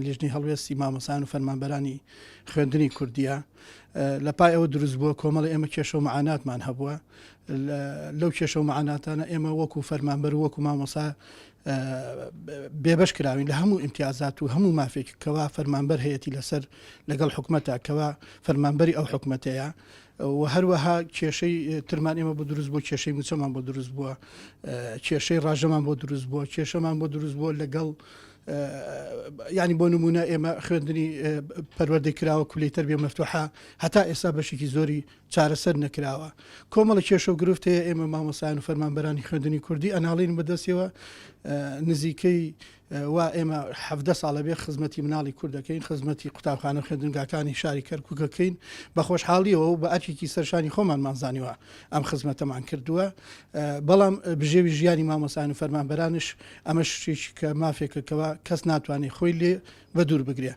لیژنەی هەڵوێستی مامۆسایان و فەرمانبەرانی خوێندنی کوردیە لە پای ئەوە دروست بووە کۆمەڵی ئێمە کێشە و معاناتمان هەبووە لەو کێشە و معاناتانە ئێمە وەکو فەرمانبەر و وەکو مامۆسا بێبەش کراوین لە هەموو ئیمتیازات و هەموو مافێکەوە فەرمانبەر هەیەی لەسەر لەگەڵ حکوومەتە کەوا فەرمانبەری ئەو حکوومەتەیە و هەروەها کێشەی ترمان ئێمە بۆ دروست بووە کێشەی موچەمان بۆ دروست بووە کێشەی ڕاژەمان بۆ دروست بووە کێشەمان بۆ دروست بووە لەگەڵ ینی بۆ نمونە ئێمە خوێندنی پەروەردەی کراوە کولی تەربیە مەفتوحە هەتا ئێستا بەشێکی زۆری چارەسەر نەکراوە کۆمەڵە کێشە و گرفتەیە ئێمە مامۆسایان و فەرمانبەرانی خوێندنی کوردی ئەناڵین بەدەستیەوە نزیکەی وا ئێمە 17 ساڵە بێ خزمەتی مناڵی کوردەکەین خزمەتی قوتابخانە خوێندنگاکانی شاری کەرکووکەکەین بە خۆشحاڵیەوە و بە ئەرکێکی سەرشانی خۆمان مازانیوە ئەم خزمەتەمان کردووە بەڵام بژێوی ژیانی مامۆسایان و فەرمانبەرانش ئەمە شتێکی کە مافێکەکەوە کەس ناتوانێت خۆی لێ بە دوور بگرێ